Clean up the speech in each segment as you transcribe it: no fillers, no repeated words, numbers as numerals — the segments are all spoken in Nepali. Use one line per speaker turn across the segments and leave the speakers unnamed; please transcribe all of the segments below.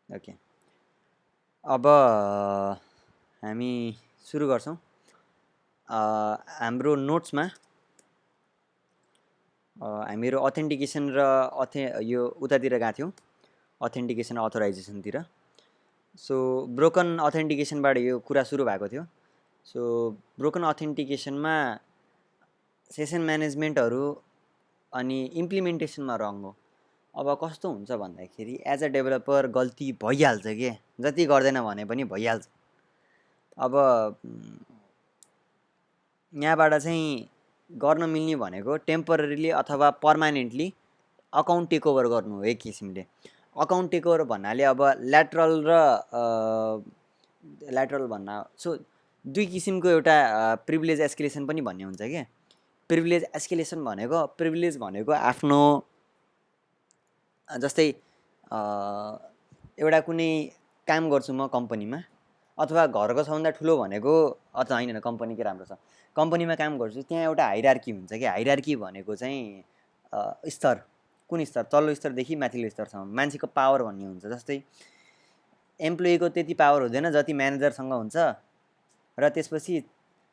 ओके, अब हामी सुरु गर्छौँ। हाम्रो नोट्समा हामीहरू अथेन्टिकेसन र यो उतातिर गएको थियौँ, अथेन्टिकेसन अथोराइजेसनतिर। सो ब्रोकन अथेन्टिकेसनबाट यो कुरा सुरु भएको थियो। सो ब्रोकन अथेन्टिकेसनमा सेसन म्यानेजमेन्टहरू अनि इम्प्लिमेन्टेसनमा रङ हो। अब कस्तो हुन्छ भन्दाखेरि एज अ डेभलपर गल्ती भइहाल्छ के, जति गर्दैन भने पनि भइहाल्छ। अब यहाँबाट चाहिँ गर्न मिल्ने भनेको टेम्पररीली अथवा पर्मानेन्टली अकाउन्ट टेकओभर गर्नु हो। एक किसिमले अकाउन्ट टेकओभर भन्नाले अब ल्याटरल भन्न, सो दुई किसिमको एउटा प्रिभिलेज एस्केलेसन पनि भन्ने हुन्छ क्या। प्रिभिलेज एस्केलेसन भनेको आफ्नो जस्तै एउटा कुनै काम गर्छु म कम्पनीमा, अथवा घरको सबभन्दा ठुलो भनेको अथवा होइन कम्पनीकै राम्रो छ, कम्पनीमा काम गर्छु त्यहाँ एउटा हाइरार्की हुन्छ कि हाइरार्की भनेको चाहिँ स्तर, कुन स्तर, तल्लो स्तरदेखि माथिल्लो स्तरसम्म मान्छेको पावर भन्ने हुन्छ। जस्तै एम्प्लोइको त्यति पावर हुँदैन जति म्यानेजरसँग हुन्छ, र त्यसपछि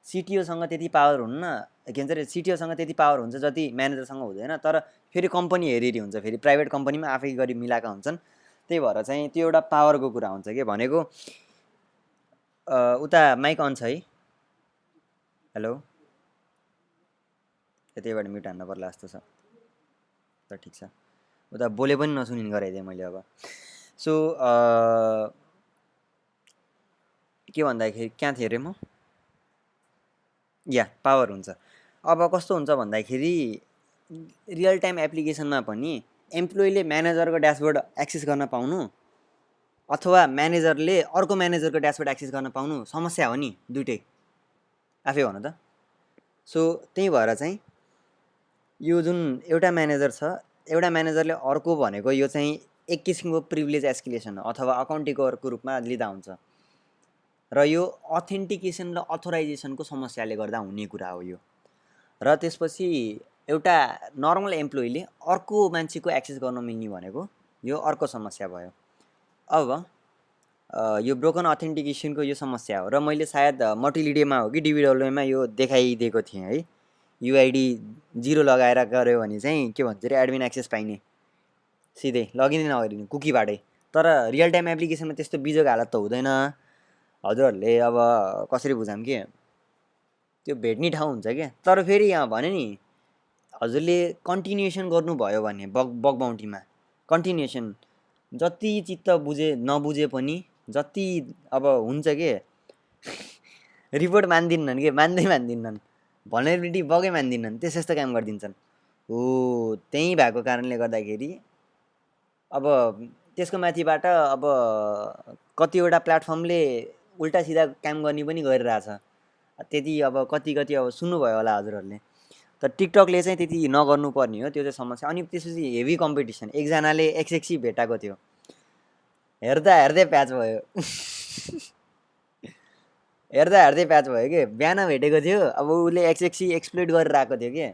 सिटिओसँग त्यति पावर हुन्न, के भन्छ अरे सिटिओसँग त्यति पावर हुन्छ जति म्यानेजरसँग हुँदैन। तर फेरि कम्पनी हेरी हुन्छ, फेरि प्राइभेट कम्पनीमा आफै गरी मिलाएका हुन्छन्। त्यही भएर चाहिँ त्यो एउटा पावरको कुरा हुन्छ के भनेको। उता माइक अन छ है? हेलो, त्यतिबाट म्युट हान्न पर्ला जस्तो छ। त ठिक छ, उता बोले पनि नसुनिने गराइदिएँ मैले। अब सो के भन्दाखेरि कहाँ थिएँ अरे म? या पावर हुन्छ। अब कस्तो हुन्छ भन्दाखेरि रियल टाइम एप्लिकेसनमा पनि एम्प्लोइले म्यानेजरको ड्यासबोर्ड एक्सेस गर्न पाउनु अथवा म्यानेजरले अर्को म्यानेजरको ड्यासबोर्ड एक्सेस गर्न पाउनु समस्या हो नि, दुइटै आफै भन त। सो त्यही भएर चाहिँ यो जुन एउटा म्यानेजर छ, एउटा म्यानेजरले अर्को भनेको यो चाहिँ एक किसिमको प्रिभिलेज एस्केलेसन अथवा अकाउन्ट टेकओभरको रूपमा लिँदा हुन्छ। र यो अथेन्टिकेसन र अथोराइजेसनको समस्याले गर्दा हुने कुरा हो यो। र त्यसपछि एउटा नर्मल एम्प्लोइले अर्को मान्छेको एक्सेस गर्न मिल्ने भनेको यो अर्को समस्या भयो। अब यो ब्रोकन अथेन्टिकेसनको यो समस्या हो। र मैले सायद मल्टिलिडियामा हो कि डिबिडब्ल्युमा यो देखाइदिएको थिएँ है। युआइडी 0 लगाएर गऱ्यो भने चाहिँ के भन्छ अरे एडमिन एक्सेस पाइने, सिधै लगइन नगरिने कुकीबाटै। तर रियल टाइम एप्लिकेसनमा त्यस्तो बिजोग हालत त हुँदैन। हजुरहरूले अब कसरी बुझाम के, त्यो भेट्ने ठाउँ हुन्छ क्या। तर फेरि यहाँ भने नि हजुरले कन्टिन्युएसन गर्नुभयो भने बग बाउन्टीमा कन्टिन्युएसन जति चित्त बुझे नबुझे पनि जति अब हुन्छ के रिपोर्ट मान्दिनन् के, मान्दिनन्, भनरेबिलिटी बगै मान्दिनन्, त्यस्तो काम गरिदिन्छन् हो। त्यही भएको कारणले गर्दाखेरि अब त्यसको माथिबाट अब कतिवटा प्लेटफर्मले उल्टा सिधा काम गर्ने पनि गरिरहेछ। त्यति अब कति अब सुन्नुभयो होला हजुरहरूले। तर टिकटकले चाहिँ त्यति नगर्नु पर्ने हो, त्यो चाहिँ समस्या। अनि त्यसपछि हेभी कम्पिटिसन, एकजनाले एक्सएक्सी भेटाएको थियो, हेर्दा हेर्दै प्याच भयो हेर्दा हेर्दै प्याच भयो के। बिहान भेटेको थियो, अब उसले एक्सएक्सी एक्सप्लोइट गरिरहेको थियो के,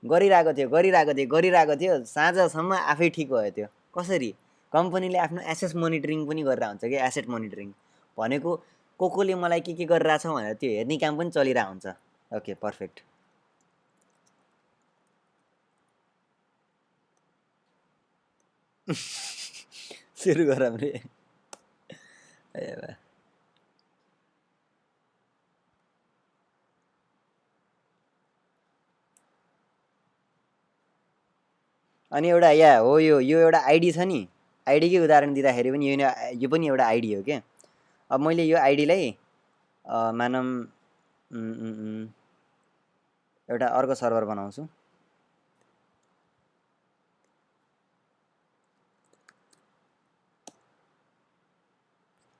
गरिरहेको थियो साँझसम्म आफै ठिक भयो। त्यो कसरी? कम्पनीले आफ्नो एसेट मोनिटरिङ पनि गरिरहेको हुन्छ कि। एसेट मोनिटरिङ भनेको कोले मलाई के गरिरहेछ भनेर त्यो हेर्ने काम पनि चलिरहेको हुन्छ। Okay perfect. सुरु गरौँ रे। अनि एउटा या हो यो एउटा आइडी छ नि, आइडीकै उदाहरण दिँदाखेरि पनि यो पनि एउटा आइडी हो क्या। अब मैले यो आइडीलाई मानौँ एउटा अर्को सर्भर बनाउँछु।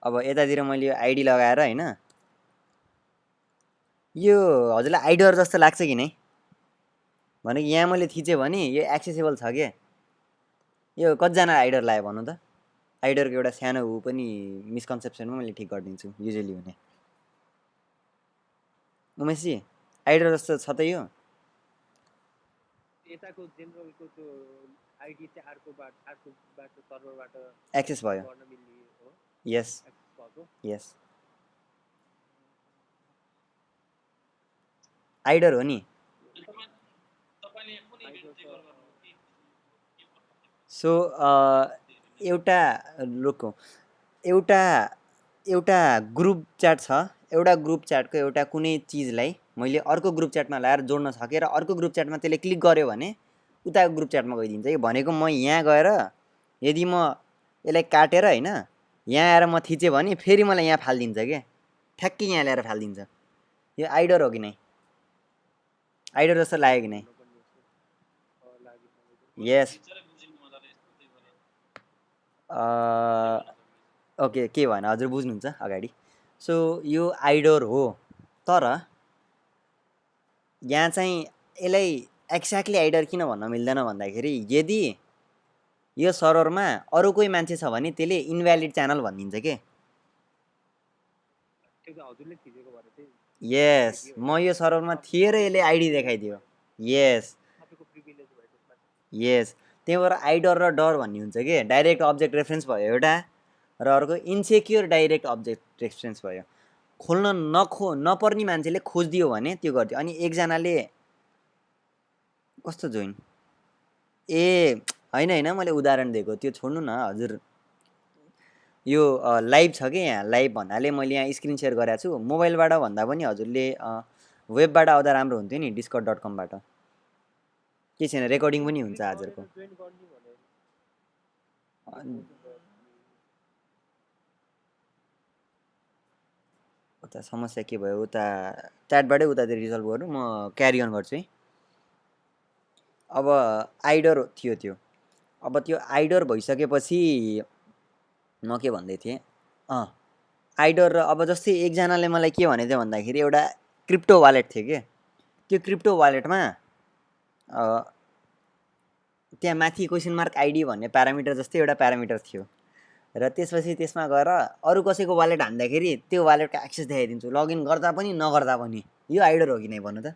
अब यतातिर मैले यो आइडी लगाएर होइन, यो हजुरलाई आइडर जस्तो लाग्छ कि नै? भनेको यहाँ मैले थिचेँ भने यो एक्सेसेबल छ क्या। यो कतिजना आइडर लाग्यो भन्नु त? आइडरको एउटा सानो ऊ पनि मिसकन्सेप्सनमा मैले ठिक गरिदिन्छु युजली हुने। उमेशजी आइडर जस्तो छ त यो?
यताको जेनरलको त्यो आइडी चाहिँ अर्कोबाट सर्भरबाट
एक्सेस भयो। यस यस आइडर हो नि सो एउटा लोको एउटा एउटा ग्रुप च्याट छ एउटा ग्रुप च्याटको एउटा कुनै चिजलाई मैले अर्को ग्रुप च्याटमा ल्याएर जोड्न सकेँ र अर्को ग्रुप च्याटमा त्यसले क्लिक गर्यो भने उताको ग्रुप च्याटमा गइदिन्छ कि भनेको म यहाँ गएर यदि म यसलाई काटेर होइन यहाँ आएर म थिचेँ भने फेरि मलाई यहाँ फालिदिन्छ क्या ठ्याक्कै यहाँ ल्याएर फालिदिन्छ यो आइडर हो कि नै आइडर जस्तो लाग्यो कि नै यस ओके के भएन हजुर बुझ्नुहुन्छ अगाडि सो यो आइडर हो तर यहाँ चाहिँ यसलाई एक्ज्याक्टली आइडर किन भन्न मिल्दैन भन्दाखेरि यदि यो सर्भरमा अरू कोही मान्छे छ भने त्यसले इन्भ्यालिड च्यानल भनिदिन्छ के यस म यो सर्भरमा थिएँ र यसले आइडी देखाइदियो यस यस त्यही भएर आइडर र डर भन्ने हुन्छ कि डाइरेक्ट अब्जेक्ट रेफरेन्स भयो एउटा र अर्को इन्सेक्योर डाइरेक्ट अब्जेक्ट रेफरेन्स भयो खोल्न नपर्ने मान्छेले खोजिदियो भने त्यो गर्थ्यो अनि एकजनाले कस्तो जोइन ए होइन होइन मैले उदाहरण दिएको त्यो छोड्नु न हजुर यो लाइभ छ कि यहाँ लाइभ भन्नाले मैले यहाँ स्क्रिन सेयर गरेको छु मोबाइलबाट भन्दा पनि हजुरले वेबबाट आउँदा राम्रो हुन्थ्यो नि discord.com-बाट के छैन रेकर्डिङ पनि हुन्छ हजुरको उता समस्या के भयो उता च्याटबाटै उतातिर रिजल्भ गर्नु म क्यारी अन गर्छु है अब आइडर थियो त्यो अब त्यो आइडर भइसकेपछि म के भन्दै थिएँ आइडर र अब जस्तै एकजनाले मलाई के भनेको थियो भन्दाखेरि एउटा क्रिप्टो वालेट थियो के त्यो क्रिप्टो वालेटमा त्यहाँ माथि क्वेसन मार्क आइडी भन्ने प्यारामिटर जस्तै एउटा प्यारामिटर थियो र त्यसपछि त्यसमा गएर अरू कसैको वालेट हान्दाखेरि त्यो वालेटको एक्सेस देखाइदिन्छु लगइन गर्दा पनि नगर्दा पनि यो आइडर हो कि नै भन्नु त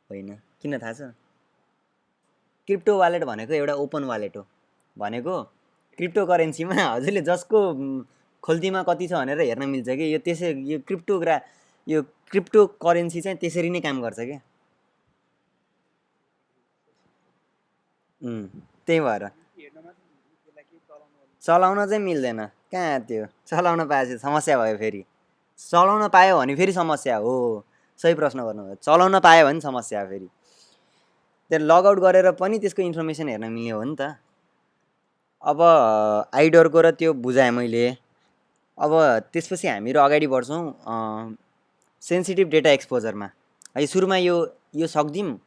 होइन किन थाहा छ क्रिप्टो वालेट भनेको एउटा ओपन वालेट हो भनेको क्रिप्टो करेन्सीमा हजुरले जसको खोल्तीमा कति छ भनेर हेर्न मिल्छ कि यो त्यसै यो क्रिप्टो करेन्सी चाहिँ त्यसरी नै काम गर्छ क्या त्यही भएर चलाउन चाहिँ मिल्दैन कहाँ त्यो चलाउन पाएपछि समस्या भयो फेरि चलाउन पायो भने फेरि समस्या हो सही प्रश्न गर्नुभयो चलाउन पायो भने समस्या हो फेरि त्यो लगआउट गरेर पनि त्यसको इन्फर्मेसन हेर्न मिल्ने हो नि त अब आइडरको र त्यो बुझाएँ मैले अब त्यसपछि हामीहरू अगाडि बढ्छौँ सेन्सिटिभ डेटा एक्सपोजरमा है सुरुमा यो सक्दिउँ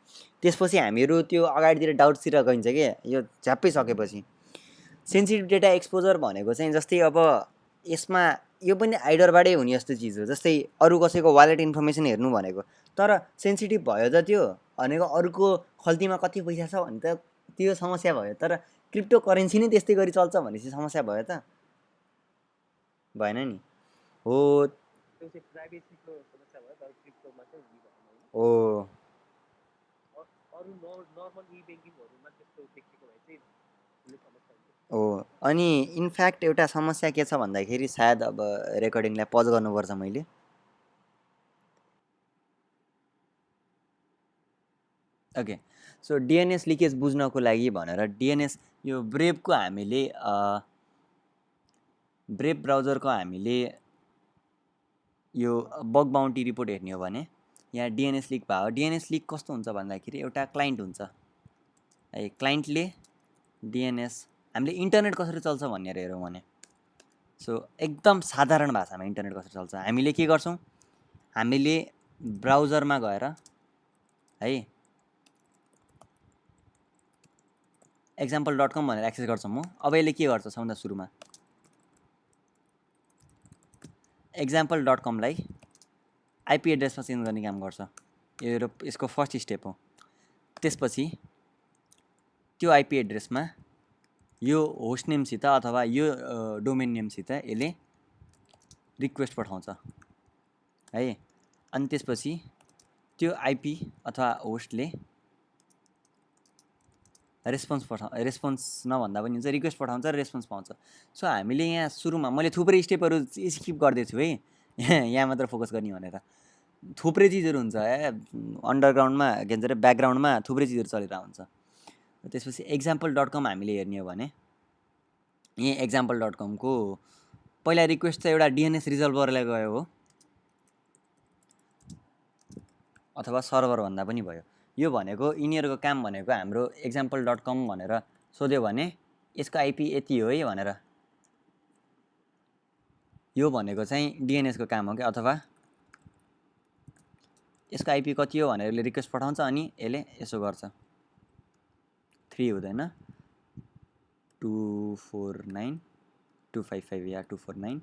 त्यसपछि हामीहरू त्यो अगाडितिर डाउट्सतिर गइन्छ के यो झ्याप्पै सकेपछि सेन्सिटिभ डेटा एक्सपोजर भनेको चाहिँ जस्तै अब यसमा यो पनि आइडरबाटै हुने जस्तो चिज हो जस्तै अरू कसैको वालेट इन्फर्मेसन हेर्नु भनेको तर सेन्सिटिभ भयो त त्यो भनेको अरूको खल्तीमा कति पैसा छ भने त त्यो समस्या भयो तर क्रिप्टो करेन्सी नै त्यस्तै गरी चल्छ भनेपछि समस्या भयो त भएन नि हो हो हो अनि इनफ्याक्ट एउटा समस्या के छ भन्दाखेरि सायद अब रेकर्डिङलाई पज गर्नुपर्छ मैले ओके सो डिएनएस लिकेज बुझ्नको लागि भनेर डिएनएस यो ब्रेभको हामीले ब्रेभ ब्राउजरको हामीले यो बग बाउन्टी रिपोर्ट हेर्ने हो भने यहाँ डिएनएस लिक भयो डिएनएस लिक कस्तो हुन्छ भन्दाखेरि एउटा क्लाइन्ट हुन्छ है क्लाइन्टले डिएनएस हामीले इन्टरनेट कसरी चल्छ भनेर हेरौँ भने सो एकदम साधारण भाषामा इन्टरनेट कसरी चल्छ हामीले के गर्छौँ हामीले ब्राउजरमा गएर है example.com भनेर एक्सेस गर्छौँ म अब यसले के गर्छ सबभन्दा सुरुमा example.com लाई आइपी एड्रेसमा चेन्ज गर्ने काम गर्छ यो यसको फर्स्ट स्टेप हो त्यसपछि त्यो आइपी एड्रेसमा यो होस्ट नेमसित अथवा यो डोमेन नेमसित यसले रिक्वेस्ट पठाउँछ है अनि त्यसपछि त्यो आइपी अथवा होस्टले रेस्पोन्स नभन्दा पनि हुन्छ, रिक्वेस्ट पठाउँछ र रेस्पोन्स पाउँछ। सो हामीले यहाँ सुरुमा मैले थुप्रै स्टेपहरू स्किप गर्दैछु है, यहाँ मात्र फोकस गर्ने भनेर। थुप्रै चिजहरू हुन्छ अन्डरग्राउन्डमा के भन्छ अरे ब्याकग्राउन्डमा थुप्रै चिजहरू चलिरहेको हुन्छ। त्यसपछि example.com हामीले हेर्ने हो भने यही example.comको पहिला रिक्वेस्ट चाहिँ एउटा DNS रिजल्भरलाई गयो हो, अथवा सर्भर भन्दा पनि भयो। यो भनेको यिनीहरूको काम भनेको हाम्रो example.com भनेर सोध्यो भने यसको आइपी यति हो है भनेर, यो भनेको चाहिँ DNS को काम हो कि, अथवा यसको आइपी कति हो भनेर रिक्वेस्ट पठाउँछ अनि यसले यसो गर्छ, 3 हुँदैन 249.255 या 249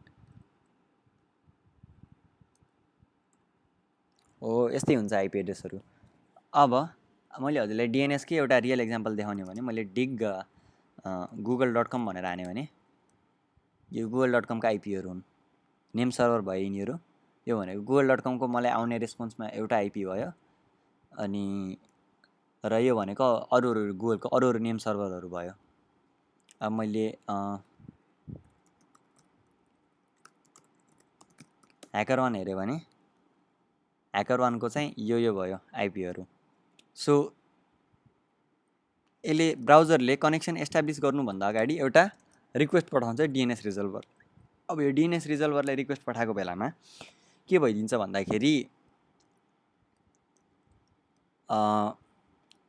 हो, यस्तै हुन्छ आइपी एड्रेसहरू। अब मैले हजुरलाई DNS कै एउटा रियल एक्जाम्पल देखाउने भने मैले डिग google.com भनेर हाने भने यो google.com का आइपीहरू हुन्, नेम सर्भर भयो यिनीहरू। यो भनेको google.com को मलाई आउने रेस्पोन्समा एउटा आइपी भयो, अनि र यो भनेको अरू गुगलको अरू नेम सर्भरहरू भयो। अब मैले HackerOne हेऱ्यो भने HackerOne को चाहिँ यो भयो आइपीहरू। सो यसले ब्राउजरले कनेक्सन एस्टाब्लिस गर्नुभन्दा अगाडि एउटा रिक्वेस्ट पठाउँछ DNS रिजल्भर। अब यो DNS रिजल्भरलाई रिक्वेस्ट पठाएको बेलामा के भइदिन्छ भन्दाखेरि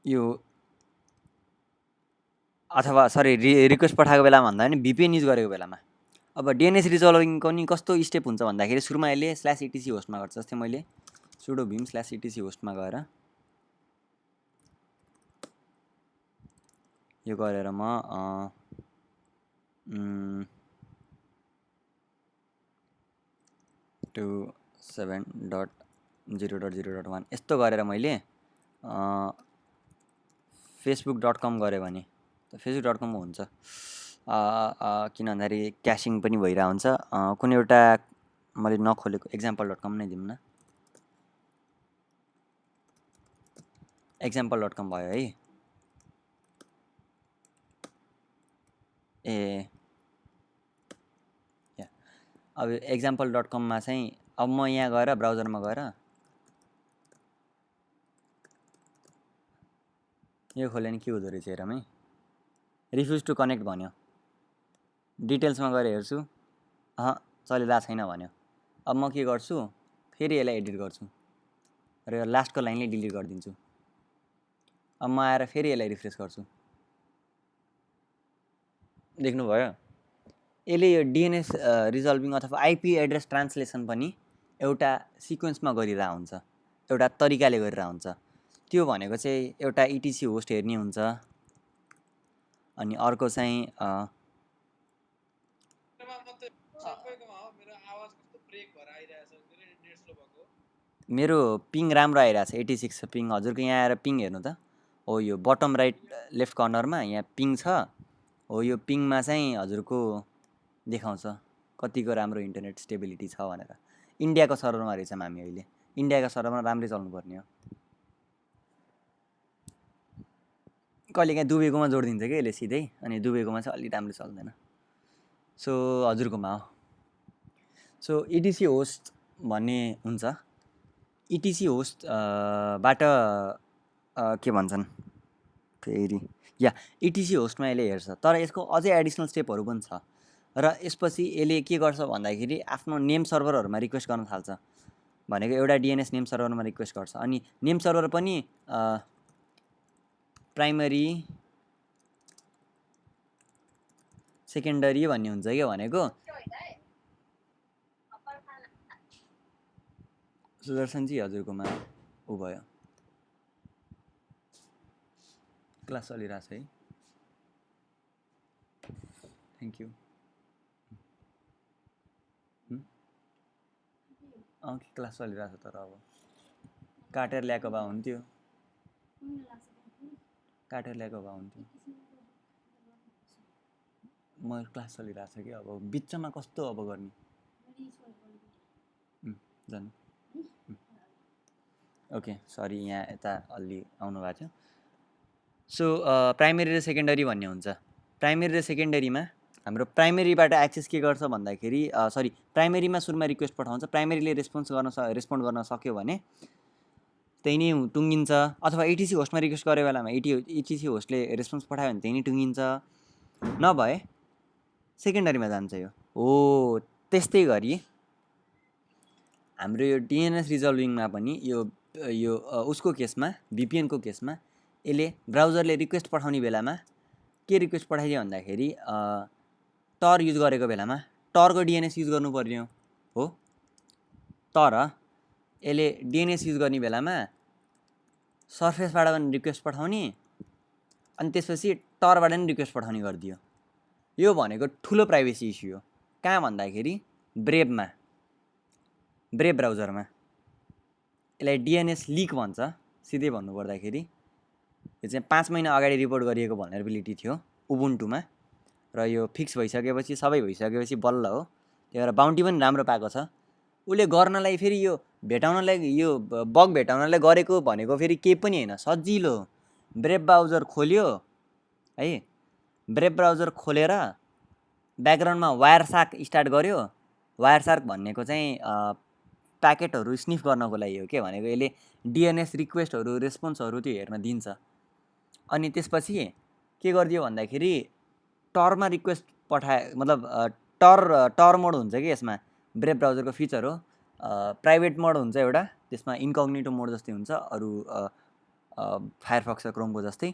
यो अथवा सरी रिक्वेस्ट पठाएको बेलामा भन्दा पनि VPN युज गरेको बेलामा अब DNS रिजल्भिङको नि कस्तो स्टेप हुन्छ भन्दाखेरि सुरुमा यसले /etc होस्टमा गर्छ। जस्तै मैले sudo vim /etc होस्टमा गएर यो गरेर म 27.0.0.1 यस्तो गरेर मैले facebook.com गरे भने त facebook.com हुन्छ, किन भन्दाखेरि क्यासिङ पनि भइरहेको हुन्छ। कुनै एउटा मैले नखोलेको example.com नै दिउँ न, example.com भयो है। अब example.com मा चाहिँ अब म यहाँ गएर ब्राउजरमा गएर यो खोले नि के हुँदो रहेछ हेरौँ है। रिफ्युज टु कनेक्ट भन्यो, डिटेल्समा गएर हेर्छु चलिरहेको छैन भन्यो। अब म के गर्छु, फेरि यसलाई एडिट गर्छु र यो लास्टको लाइनले डिलिट गरिदिन्छु। अब म आएर फेरि यसलाई रिफ्रेस गर्छु, देख्नुभयो यसले यो DNS रिजल्भिङ अथवा आइपी एड्रेस ट्रान्सलेसन पनि एउटा सिक्वेन्समा गरिरहेको हुन्छ, एउटा तरिकाले गरिरहेको हुन्छ। त्यो भनेको चाहिँ एउटा ETC होस्ट हेर्ने हुन्छ, अनि अर्को चाहिँ मेरो पिङ राम्रो आइरहेछ 86 पिङ। हजुरको यहाँ आएर पिङ हेर्नु त, हो यो बटम राइट लेफ्ट कर्नरमा यहाँ पिङ छ, हो यो पिङमा चाहिँ हजुरको देखाउँछ कतिको राम्रो इन्टरनेट स्टेबिलिटी छ भनेर। इन्डियाको सर्भरमा रहेछौँ हामी अहिले, इन्डियाको सर्भरमा राम्रै चल्नुपर्ने हो। कहिलेकाहीँ दुबईकोमा जोडिदिन्छ कि यसले सिधै, अनि दुबईकोमा चाहिँ अलि राम्रो चल्दैन। सो हजुरकोमा हो। सो ETC होस्ट भन्ने हुन्छ, ETC होस्ट बाट के भन्छन् फेरि या ETC होस्टमा यसले हेर्छ, तर यसको अझै एडिसनल स्टेपहरू पनि छ। र यसपछि यसले के गर्छ भन्दाखेरि आफ्नो नेम सर्भरहरूमा रिक्वेस्ट गर्न थाल्छ। भनेको एउटा DNS नेम सर्भरमा रिक्वेस्ट गर्छ, अनि नेम सर्भर पनि प्राइमरी सेकेन्डरी भन्ने हुन्छ क्या। भनेको सुदर्शनजी हजुरकोमा ऊ भयो, क्लास चलिरहेछ है, थ्याङ्क यू। क्लास चलिरहेछ, तर अब काटेर ल्याएको भए हुन्थ्यो, काटेर ल्याएको भए हुन्थ्यो। म क्लास चलिरहेछ कि अब बिचमा कस्तो अब गर्ने जानु। ओके सरी, यहाँ यता अलि आउनु भएको थियो। सो प्राइमेरी र सेकेन्डरी भन्ने हुन्छ। प्राइमेरी र सेकेन्डरीमा हाम्रो प्राइमेरीबाट एक्सेस के गर्छ भन्दाखेरि सरी प्राइमेरीमा सुरुमा रिक्वेस्ट पठाउँछ, प्राइमेरीले रेस्पोन्ड गर्न सक्यो भने त्यही नै टुङ्गिन्छ, अथवा एटिसी होस्टमा रिक्वेस्ट गरेको बेलामा एटिसी होस्टले रेस्पोन्स पठायो भने त्यही नै टुङ्गिन्छ, नभए सेकेन्डरीमा जान्छ यो हो। त्यस्तै गरी हाम्रो यो डिएनएस रिजल्भिङमा पनि यो उसको केसमा भिपिएनको केसमा यसले ब्राउजरले रिक्वेस्ट पठाउने बेलामा के रिक्वेस्ट पठाइदियो भन्दाखेरि टर युज गरेको बेलामा टरको डिएनएस युज गर्नु पर्ने हो। तर यसले डिएनएस युज गर्ने बेलामा सर्फेसबाट पनि रिक्वेस्ट पठाउने अनि त्यसपछि टरबाट पनि रिक्वेस्ट पठाउने गरिदियो। यो भनेको ठुलो प्राइभेसी इस्यु हो। कहाँ भन्दाखेरि ब्रेभ ब्राउजरमा यसलाई डिएनएस लिक भन्छ। सिधै भन्नुपर्दाखेरि यो चाहिँ 5 महिना अगाडि रिपोर्ट गरिएको भल्नरेबिलिटी थियो उबुन्टुमा, र यो फिक्स भइसकेपछि सबै भइसकेपछि बल्ल हो। त्यही भएर बाउन्टी पनि राम्रो पाएको छ। उसले गर्नलाई फेरि यो भेटाउनलाई यो बग भेटाउनलाई गरेको भनेको फेरि केही पनि होइन, सजिलो। ब्रेभ ब्राउजर खोल्यो है, ब्रेभ ब्राउजर खोलेर ब्याकग्राउन्डमा वायरसार्क स्टार्ट गर्यो। वायरसार्क भन्नेको चाहिँ प्याकेटहरू स्निफ गर्नको लागि हो के, भनेको यसले डिएनएस रिक्वेस्टहरू रेस्पोन्सहरू त्यो हेर्न दिन्छ। अनि त्यसपछि के गरिदियो भन्दाखेरि टरमा रिक्वेस्ट मतलब टर मोड हुन्छ कि यसमा, ब्रेभ ब्राउजरको फिचर हो। प्राइभेट मोड हुन्छ एउटा, त्यसमा इन्कग्निटो मोड जस्तै हुन्छ अरू फायरफक्स र क्रोमको जस्तै।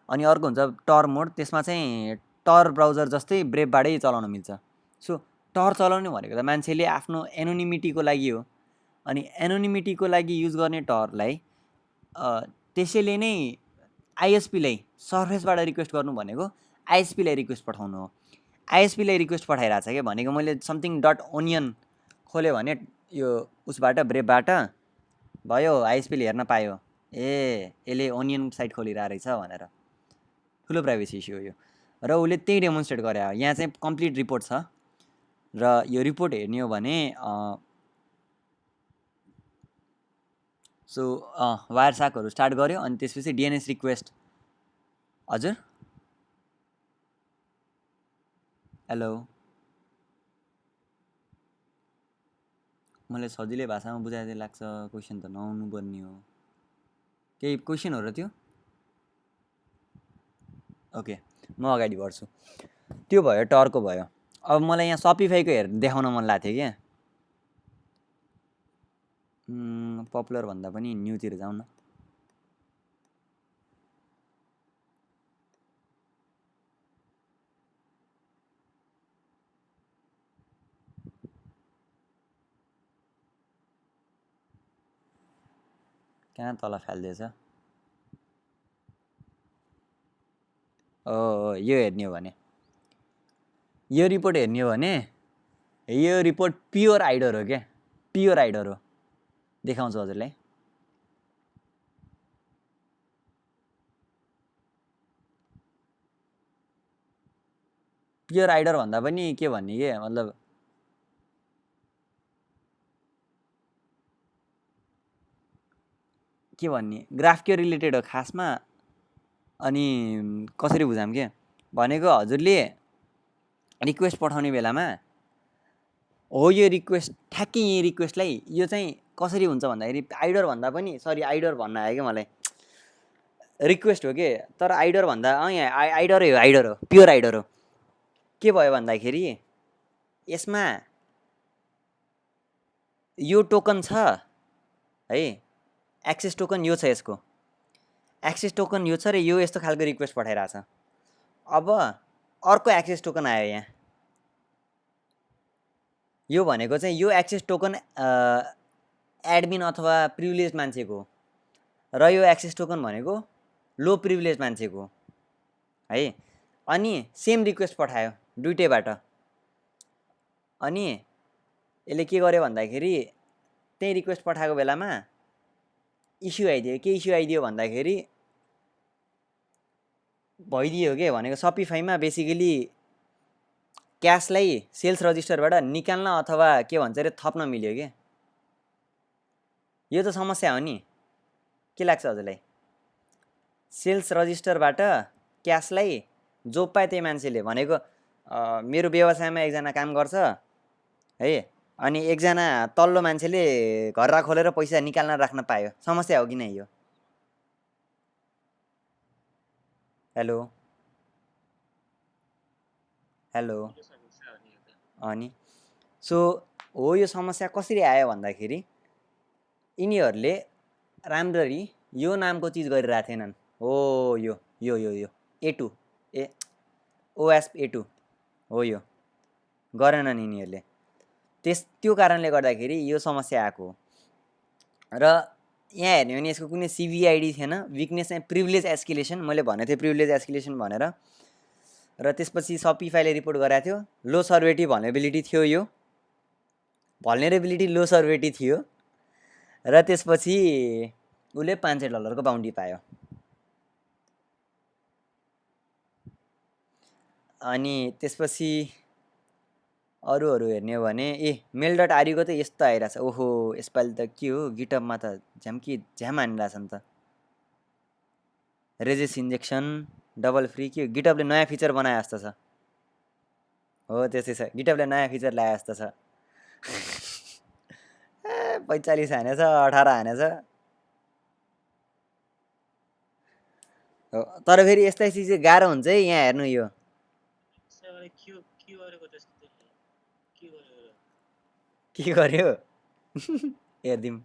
अनि अर्को हुन्छ टर मोड, त्यसमा चाहिँ टर ब्राउजर जस्तै ब्रेभबाटै चलाउन मिल्छ। सो टर चलाउने भनेको त मान्छेले आफ्नो एनोनिमिटीको लागि हो। अनि एनोनिमिटीको लागि युज गर्ने टरलाई त्यसैले नै आइएसपीलाई सर्फेसबाट रिक्वेस्ट गर्नु भनेको आइएसपीलाई रिक्वेस्ट पठाउनु हो। आइएसपीलाई रिक्वेस्ट पठाइरहेको छ क्या, भनेको मैले समथिङ डट ओनियन खोल्यो भने यो उसबाट ब्रेभबाट भयो, आइएसपीले हेर्न पायो ए यसले ओनियन साइट खोलिरहेको रहेछ भनेर। ठुलो प्राइभेसी इस्यु हो यो, र उसले त्यही डेमोन्स्ट्रेट गरे। यहाँ चाहिँ कम्प्लिट रिपोर्ट छ, र यो रिपोर्ट हेर्ने हो भने सो वायरसार्कहरू स्टार्ट गर्यो अनि त्यसपछि डिएनएस रिक्वेस्ट। हजुर हेलो, मलाई सजिलै भाषामा बुझाए लाग्छ, क्वेसन त नआउनु पर्ने हो। केही क्वेसनहरू थियो? ओके, म अगाडि बढ्छु। त्यो भयो, टरको भयो। अब मलाई यहाँ सपिफाईको देखाउन मन लाग्थ्यो क्या। पपुलर भन्दा पनि न्यूतिर जाउँ न। कहाँ तल फाल्दैछ? यो हेर्ने हो भने, यो रिपोर्ट हेर्ने हो भने यो रिपोर्ट प्योर आइडर हो क्या, प्योर आइडर हो। देखाउँछु हजुरलाई। प्योर आइडर भन्दा पनि के भन्ने के, मतलब के भन्ने, ग्राफकै रिलेटेड हो खासमा। अनि कसरी बुझाम के भनेको, हजुरले रिक्वेस्ट पठाउने बेलामा हो यो रिक्वेस्ट ठ्याक्कै यही रिक्वेस्टलाई यो चाहिँ कसरी हुन्छ भन्दाखेरि आइडर भन्दा पनि, सरी आइडर भन्न आयो क्या मलाई, रिक्वेस्ट हो के, तर आइडर भन्दा यहाँ आइडरै हो, आइडर हो, प्योर आइडर हो। के भयो भन्दाखेरि यसमा यो टोकन छ है, एक्सेस टोकन यो छ, यसको एक्सेस टोकन यो छ र यो यस्तो खालको रिक्वेस्ट पठाइरहेछ। अब अर्को एक्सेस टोकन आयो यहाँ, यो भनेको चाहिँ यो एक्सेस टोकन एडमिन अथवा प्रिभिलेज मान्छेको, र यो एक्सेस टोकन भनेको लो प्रिभिलेज मान्छेको है। अनि सेम रिक्वेस्ट पठायो दुइटैबाट। अनि यसले के गर्यो भन्दाखेरि त्यही रिक्वेस्ट पठाएको बेलामा इस्यु आइदियो। के इस्यु आइदियो भन्दाखेरि भइदियो के, भनेको सपिफाईमा बेसिकली क्यासलाई सेल्स रजिस्टरबाट निकाल्न अथवा के भन्छ अरे थप्न मिल्यो के। यो त समस्या हो नि, के लाग्छ हजुरलाई? सेल्स रजिस्टरबाट क्यासलाई जो पाए त्यही मान्छेले भनेको मेरो व्यवसायमा एकजना काम गर्छ है, अनि एकजना तल्लो मान्छेले घर्रा खोलेर पैसा निकाल्न राख्न पायो, समस्या हो कि नै यो? हेलो हेलो अनि सो हो, यो समस्या कसरी आयो भन्दाखेरि यिनीहरूले राम्ररी यो नामको चिज गरिरहेको थिएनन्। हो यो यो यो यो A2 ए ओएस A2 हो, यो गरेनन् यिनीहरूले। त्यो कारणले गर्दाखेरि यो समस्या आएको हो। र यहाँ हेर्ने हो भने यसको कुनै सिभिआइडी थिएन, विकनेस चाहिँ प्रिभिलेज एस्केलेसन, मैले भनेको थिएँ प्रिभिलेज एस्केलेसन भनेर। र त्यसपछि सपिफाईले रिपोर्ट गराएको थियो लो सर्भेटी भल्नेबिलिटी थियो, यो भल्नेरेबिलिटी लो सर्भेटी थियो। र त्यसपछि उसले $500 को बााउन्टी पायो। अनि त्यसपछि अरूहरू हेर्ने हो भने मेल डट आरयुको त यस्तो आइरहेछ। ओहो, यसपालि त के हो, गिटअपमा त झ्याम हानिरहेछ नि त। रेजेस इन्जेक्सन डबल फ्री के गिटअपले नयाँ फिचर बनाए जस्तो छ। हो त्यस्तै छ, गिटअपले नयाँ फिचर ल्याए जस्तो छ। 45 हानेछ, 18 हानेछ। तर फेरि यस्तै चिज गाह्रो हुन्छ है। यहाँ हेर्नु, यो के गर्यो हेरिदिउँ।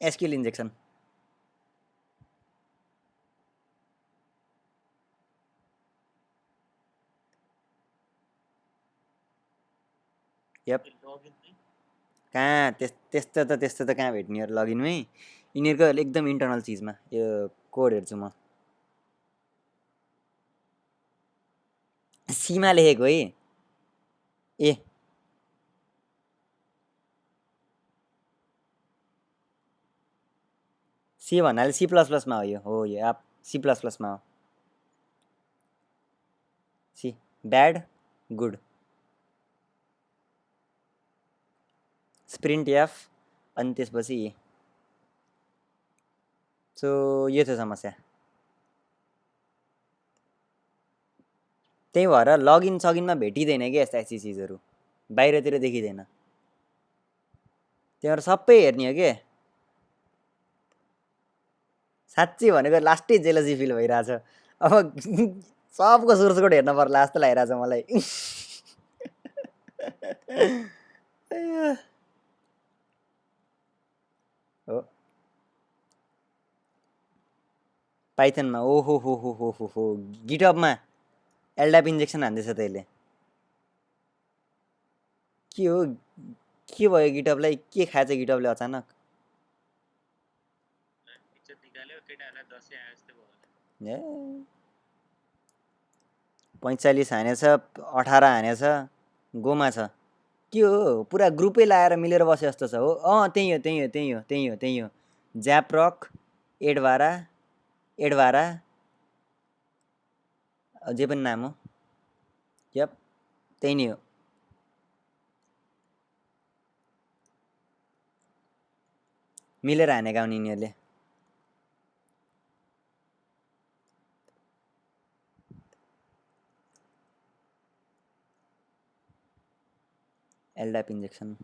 एसक्यूएल इन्जेक्सन यप कहाँ त्यस्तो त कहाँ भेट्ने लगइनमै। यिनीहरूको एकदम इन्टरनल चिजमा यो कोड हेर्छु म। सीमा लेखेको है। ए सी भन्नाले C++मा हो यो। हो यो एप C++मा हो। C bad good sprint f अनि त्यसपछि सो यो थियो समस्या। त्यही भएर लगइन सगिनमा भेटिँदैन कि यस्ता यस्ता चिजहरू बाहिरतिर देखिँदैन। त्यही भएर सबै हेर्ने हो के। साँच्चै भनेको लास्टै जेलसी फिल भइरहेछ। अब सबको सोर्स कोड हेर्न पर्ला जस्तो लागिरहेछ मलाई। हो पाइथनमा ओहो हो गिटअपमा एलड्याप इन्जेक्सन हान्दैछ त यसले। के हो, के भयो गिटअपलाई? के खाएछ गिटअपले अचानक? 45 हानेछ, 18 हानेछ, गोमा छ। के हो, पुरा ग्रुपै लाएर मिलेर बसे जस्तो छ। हो त्यही हो ज्याप्रक एडवारा जे पनि नाम हो। यप त्यही नै हो। मिलेर हानेका हुन् यिनीहरूले। एलड्याप इन्जेक्सन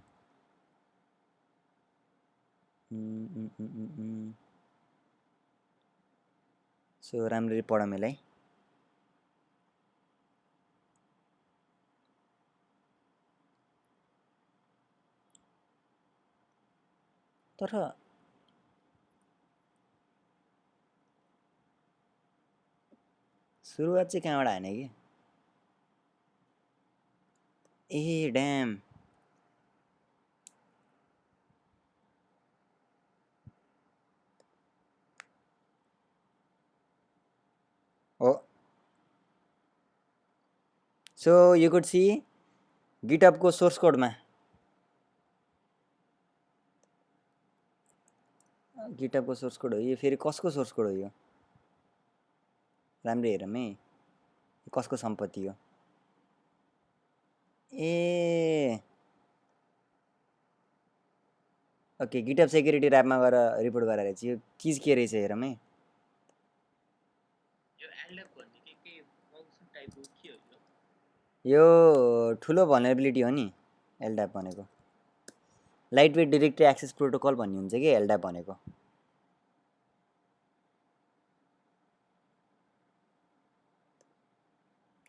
सो राम्ररी पढ मेलाई। तर सुरुवात चाहिँ कहाँबाट हाने कि? ए ड्याम हो सो यु कुड सी गिटहबको सोर्स कोडमा गिटहबको सोर्स कोड हो यो फेरि कसको सोर्स कोड हो यो राम्रै हेरौँ है कसको सम्पत्ति हो ए ओके गिटहब सेक्युरिटी ऱ्यापमा गएर रिपोर्ट गरेर चाहिँ यो चिज के रहेछ हेरौँ है यो ठुलो भल्नरेबिलिटी हो नि एलड्याप भनेको lightweight directory access protocol भन्ने हुन्छ कि एलड्याप भनेको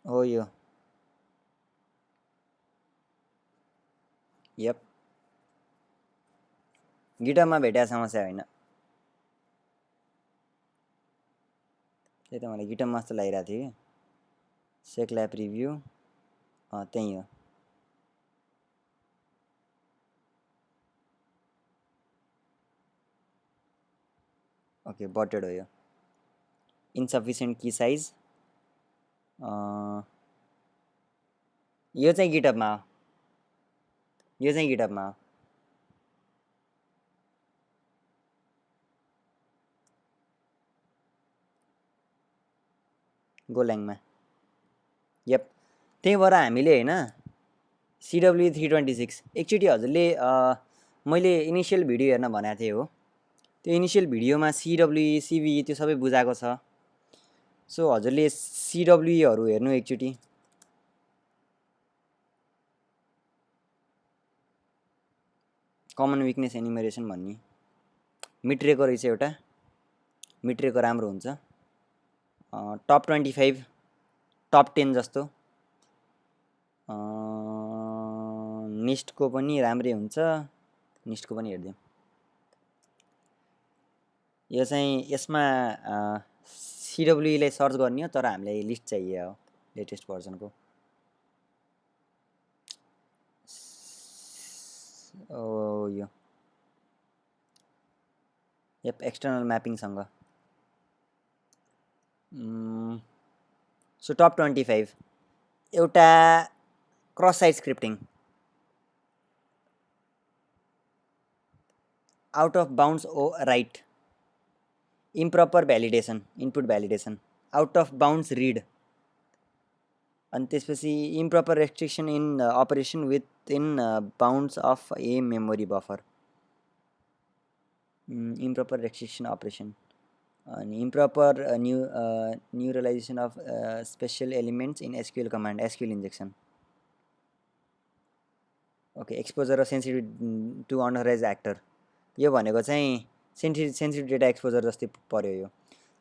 हो यो यप गिटहबमा भेटेको समस्या होइन त्यही त मलाई गिटहबमा जस्तो लागिरहेको थियो कि सेक ल्याब रिभ्यू त्यही हो ओके बटेड हो यो इन्सफिसियन्ट की साइज यो चाहिँ गिटहबमा हो यो चाहिँ गिटहबमा हो गोल्याङमा यप त्यही भएर हामीले होइन CW326 एकचोटि हजुरले मैले इनिसियल भिडियो हेर्न भनेको थिएँ हो त्यो इनिसियल भिडियोमा CW CVE त्यो सबै बुझाएको छ सो हजुरले CWEहरू हेर्नु एकचोटि कमन विकनेस एनिमरेसन भन्ने मिट्रेको रहेछ एउटा मिट्रेको राम्रो हुन्छ टप 25 टप 10 जस्तो निस्टको पनि राम्रै हुन्छ निस्टको पनि हेरिदिउँ यो चाहिँ यसमा CWEलाई सर्च गर्ने हो तर हामीलाई लिस्ट चाहियो हो लेटेस्ट भर्जनको यो यप एक्सटर्नल म्यापिङसँग सो टप 25 एउटा cross site scripting out of bounds write improper validation input validation out of bounds read अनि त्यसपछि improper restriction in operation within bounds of a memory buffer improper restriction operation अनि improper neutralization of special elements in SQL command SQL injection okay exposure र सेन्सिटिभ टु अनअथराइज एक्टर यो भनेको चाहिँ सेन्सिटिभ डेटा एक्सपोजर जस्तै पर्यो यो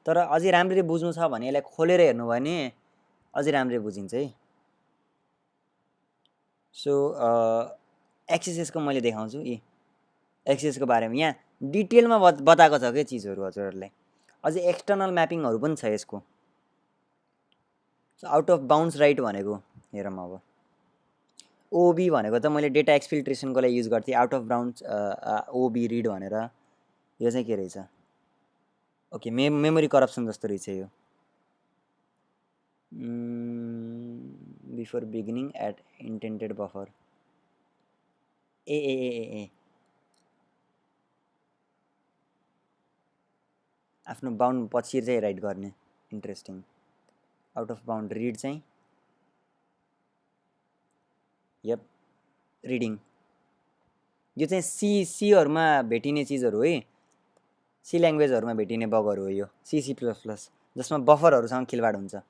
तर अझै राम्ररी बुझ्नु छ भने यसलाई खोलेर हेर्नु भने अझै राम्ररी बुझिन्छ है सो एक्सेसको मैले देखाउँछु यी एक्सेसको बारेमा यहाँ डिटेलमा बताएको छ क्या चिजहरू हजुरहरूलाई अझै एक्सटर्नल म्यापिङहरू पनि छ यसको आउट अफ बाउन्ड्स राइट भनेको हेरौँ अब ओबी भनेको त मैले डेटा एक्सफिल्ट्रेसनको लागि युज गर्थेँ आउट अफ बाउन्ड्स ओबी रिड भनेर यो चाहिँ के रहेछ ओके मेमोरी करप्सन जस्तो रहेछ यो before beginning at intended buffer ए आफ्नो बाउन्ड पछि चाहिँ राइट गर्ने interesting out of bound read चाहिँ यप रिडिङ यो चाहिँ सीहरूमा भेटिने चिजहरू है सी ल्याङ्ग्वेजहरूमा भेटिने बगहरू हो यो C++ जसमा बफरहरूसँग खिलवाड हुन्छ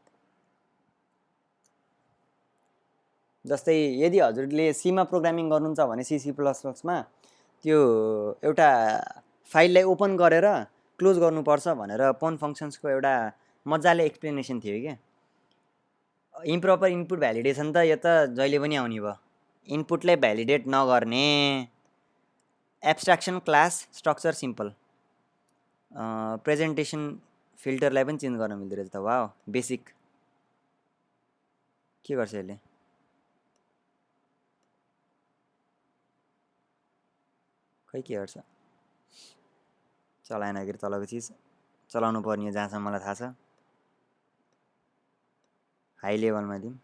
जस्तै यदि हजुरले सीमा प्रोग्रामिङ गर्नुहुन्छ भने C++मा त्यो एउटा फाइललाई ओपन गरेर क्लोज गर्नुपर्छ भनेर पन फङ्सन्सको एउटा मजाले एक्सप्लेनेसन थियो क्या इम्प्रोपर इनपुट भ्यालिडेसन त यो त जहिले पनि आउने भयो इनपुटलाई भ्यालिडेट नगर्ने एब्स्ट्राक्सन क्लास स्ट्रक्चर सिम्पल प्रेजेन्टेसन फिल्टरलाई पनि चेन्ज गर्न मिल्दो रहेछ त वा बेसिक के गर्छ यसले खै के गर्छ चलाएन कि तलको चिज चलाउनु पर्ने जहाँसम्म मलाई थाहा छ हाई लेभलमा दिउँ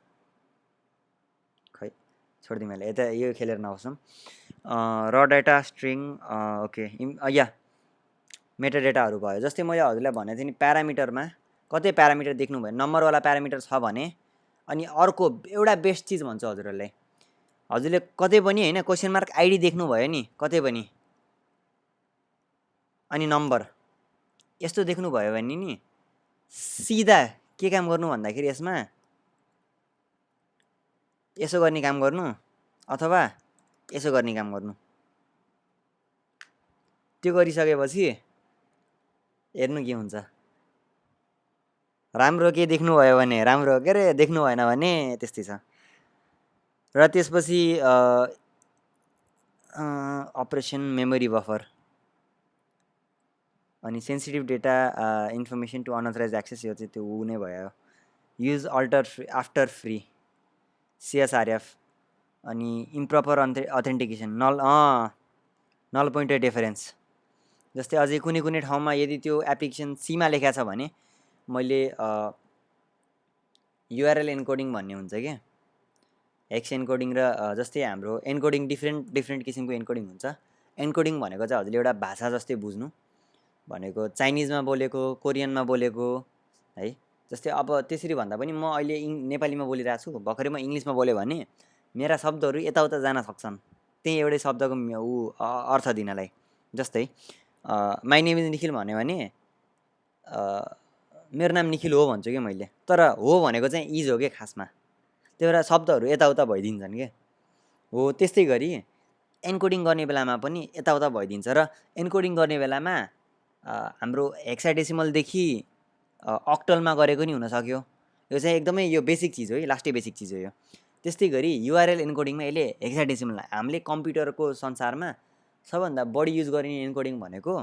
छोडिदिउँ मैले यता यो खेलेर नबसौँ। र डाटा स्ट्रिङ ओके या मेटा डेटाहरू भयो। जस्तै मैले हजुरलाई भनेको थिएँ नि प्यारामिटरमा कतै प्यारामिटर देख्नुभयो नम्बरवाला प्यारामिटर छ भने अनि अर्को एउटा बेस्ट चिज भन्छु हजुरहरूलाई, हजुरले कतै पनि होइन क्वेसन मार्क आइडी देख्नुभयो नि कतै पनि अनि नम्बर यस्तो देख्नुभयो भने नि सिधा के काम गर्नु भन्दाखेरि यसमा यसो गर्ने काम गर्नु अथवा यसो गर्ने काम गर्नु। त्यो गरिसकेपछि हेर्नु के हुन्छ। राम्रो के देख्नुभयो भने राम्रो, के अरे देख्नु भएन भने त्यस्तै छ। र त्यसपछि अपरेसन मेमोरी बफर अनि sensitive data information to unauthorized access, यो चाहिँ त्यो ऊ नै भयो। Use alter after free CSRF अनि improper authentication null pointer difference. जस्तै अझै कुनै कुनै ठाउँमा यदि त्यो एप्लिकेसन सीमा लेखा छ भने मैले युआरएल एन्कोडिङ भन्ने हुन्छ क्या, हेक्स एन्कोडिङ र जस्तै हाम्रो एन्कोडिङ डिफ्रेन्ट किसिमको एन्कोडिङ हुन्छ। एन्कोडिङ भनेको चाहिँ हजुरले एउटा भाषा जस्तै बुझ्नु भनेको चाइनिजमा बोलेको कोरियनमा बोलेको है। जस्तै अब त्यसरी भन्दा पनि म अहिले नेपालीमा बोलिरहेको छु, भर्खरै म इङ्ग्लिसमा बोल्यो भने मेरा शब्दहरू यताउता जान सक्छन् त्यही एउटै शब्दको अर्थ दिनलाई। जस्तै माई नेम इज निखिल भन्यो भने मेरो नाम निखिल हो भन्छु क्या मैले, तर हो भनेको चाहिँ इज हो क्या खासमा, त्यही भएर शब्दहरू यताउता भइदिन्छन् क्या। हो त्यस्तै गरी एन्कोडिङ गर्ने बेलामा पनि यताउता भइदिन्छ र एन्कोडिङ गर्ने बेलामा हाम्रो हेक्साडेसिमलदेखि अक्टलमा गरेको नि हुनसक्यो। यो चाहिँ एकदमै यो बेसिक चिज हो है, लास्टै बेसिक चिज हो यो। त्यस्तै गरी युआरएल एन्कोडिङमा यसले हेक्साडेसिमल, हामीले कम्प्युटरको संसारमा सबभन्दा बढी युज गरिने एन्कोडिङ भनेको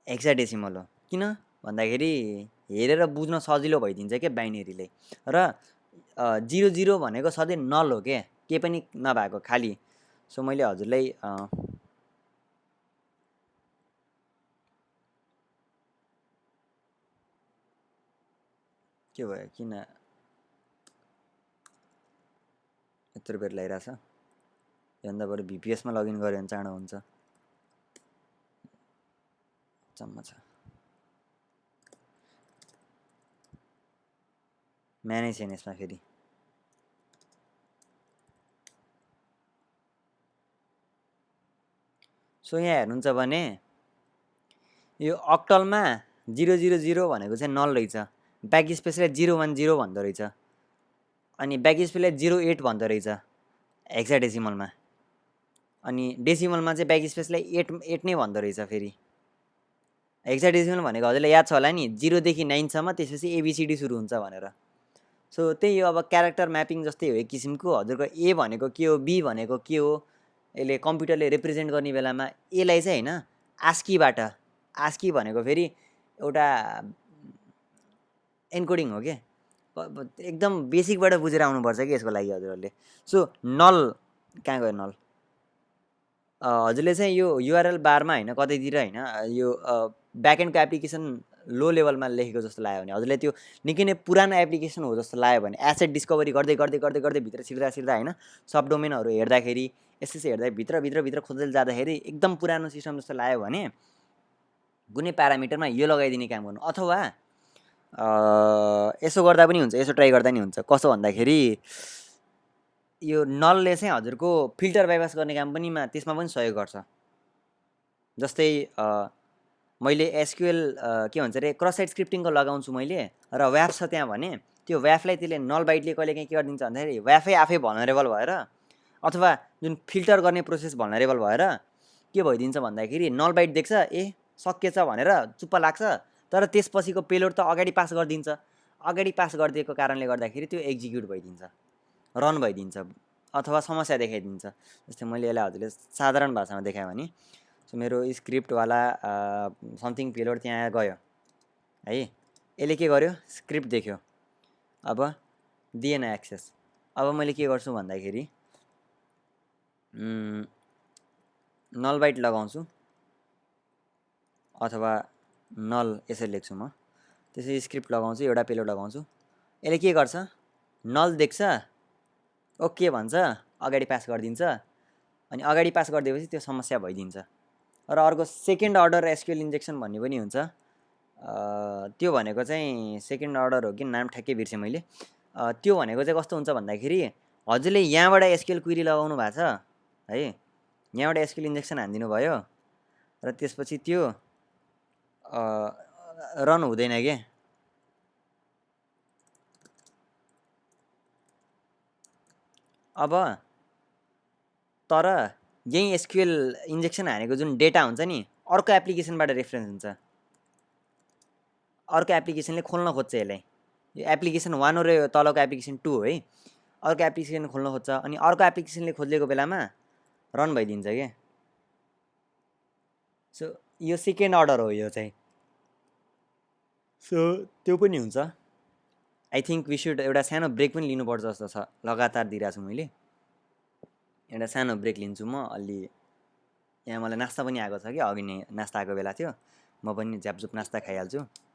हेक्साडेसिमल हो। किन भन्दाखेरि हेरेर बुझ्न सजिलो भइदिन्छ क्या बाइनेरीले। र 00 भनेको सधैँ नल हो क्या, के पनि नभएको खाली। सो मैले हजुरलाई के भयो किन यत्रो बेर लागिरहेछ, योभन्दा बरु भिपिएसमा लगइन गऱ्यो भने चाँडो हुन्छ। चम्म छ म्यानेज छैन यसमा फेरि। सो यहाँ हेर्नुहुन्छ भने यो अक्टलमा 000 भनेको चाहिँ नल रहेछ, ब्याक स्पेसलाई 010 भन्दो रहेछ अनि ब्याक स्पेसलाई 08 भन्दो रहेछ हेक्साडेसिमलमा, अनि डेसिमलमा चाहिँ ब्याक स्पेसलाई 8 नै भन्दो रहेछ फेरि। हेक्साडेसिमल भनेको हजुरलाई याद छ होला नि 0 देखि 9 सम्म, त्यसपछि एबिसिडी सुरु हुन्छ भनेर। सो त्यही हो, अब क्यारेक्टर म्यापिङ जस्तै हो एक किसिमको। हजुरको ए भनेको के हो, बी भनेको के हो, यसले कम्प्युटरले रिप्रेजेन्ट गर्ने बेलामा एलाई चाहिँ होइन आस्कीबाट, आस्की भनेको फेरि एउटा एन्कोडिङ हो क्या, एकदम बेसिकबाट बुझेर आउनुपर्छ कि यसको लागि हजुरहरूले। सो नल कहाँ गयो नल, हजुरले चाहिँ यो युआरएल बारमा होइन कतैतिर होइन यो ब्याकएन्डको एप्लिकेसन लो लेभलमा लेखेको जस्तो लाग्यो भने, हजुरले त्यो निकै नै पुरानो एप्लिकेसन हो जस्तो लाग्यो भने एसेट डिस्कभरी गर्दै गर्दै गर्दै गर्दै भित्र छिर्दा होइन सब डोमेनहरू हेर्दाखेरि यसो हेर्दा भित्र खोज्दै जाँदाखेरि एकदम पुरानो सिस्टम जस्तो लाग्यो भने कुनै प्यारामिटरमा यो लगाइदिने काम गर्नु। अथवा यसो गर्दा पनि हुन्छ, यसो ट्राई गर्दा नि हुन्छ। कसो भन्दाखेरि यो नलले चाहिँ हजुरको फिल्टर बाइपास गर्ने काम पनि त्यसमा पनि सहयोग गर्छ। जस्तै मैले एसक्युएल के भन्छ अरे क्रस साइट स्क्रिप्टिङको लगाउँछु मैले र व्याफ छ त्यहाँ भने त्यो व्याफलाई त्यसले नल बाइटले कहिले काहीँ के गरिदिन्छ भन्दाखेरि व्याफै आफै भलनरेबल भएर अथवा जुन फिल्टर गर्ने प्रोसेस भलनरेबल भएर के भइदिन्छ भन्दाखेरि नल बाइट देख्छ ए सकिएछ भनेर चुप्प लाग्छ, तर त्यसपछिको पेलोड त अगाडि पास गरिदिन्छ। अगाडि पास गरिदिएको कारणले गर्दाखेरि त्यो एक्जिक्युट भइदिन्छ, रन भइदिन्छ अथवा समस्या देखाइदिन्छ। जस्तै मैले यसलाई हजुरले साधारण भाषामा देखाएँ भने सो मेरो स्क्रिप्टवाला समथिङ पेलोड त्यहाँ गयो है, यसले के गर्यो स्क्रिप्ट देख्यो, अब दिएन एक्सेस। अब मैले के गर्छु भन्दाखेरि नल बाइट लगाउँछु अथवा नल यसरी लेख्छु म, त्यसरी स्क्रिप्ट लगाउँछु, एउटा पेलोड लगाउँछु। यसले के गर्छ नल देख्छ ओके भन्छ, अगाडि पास गरिदिन्छ। अनि अगाडि पास गरिदिएपछि त्यो समस्या भइदिन्छ। र अर्को सेकेन्ड अर्डर एसक्युएल इन्जेक्सन भन्ने पनि हुन्छ। त्यो भनेको चाहिँ सेकेन्ड अर्डर हो कि नाम ठ्याक्कै बिर्सेँ मैले। त्यो भनेको चाहिँ कस्तो हुन्छ भन्दाखेरि हजुरले यहाँबाट एसक्युएल क्वेरी लगाउनु भएको छ है, यहाँबाट एसक्युएल इन्जेक्सन हानिदिनु भयो र त्यसपछि त्यो रन हुँदैन क्या। अब तर यही एसक्युएल इन्जेक्सन हानेको जुन डेटा हुन्छ नि अर्को एप्लिकेसनबाट रेफरेन्स हुन्छ, अर्को एप्लिकेसनले खोल्न खोज्छ यसलाई। यो एप्लिकेसन 1 हो र यो तलको एप्लिकेसन 2 हो है। अर्को एप्लिकेसन खोल्न खोज्छ अनि अर्को एप्लिकेसनले खोजेको बेलामा रन भइदिन्छ क्या। सो यो सेकेन्ड अर्डर हो यो चाहिँ। सो त्यो पनि हुन्छ। आई थिङ्क वी सुड एउटा सानो ब्रेक पनि लिनुपर्छ जस्तो छ, लगातार दिइरहेको छु मैले। एउटा सानो ब्रेक लिन्छु म अलि। यहाँ मलाई नास्ता पनि आएको छ कि, अघि नै नास्ता आएको बेला थियो, म पनि झ्यापझुप नास्ता खाइहाल्छु।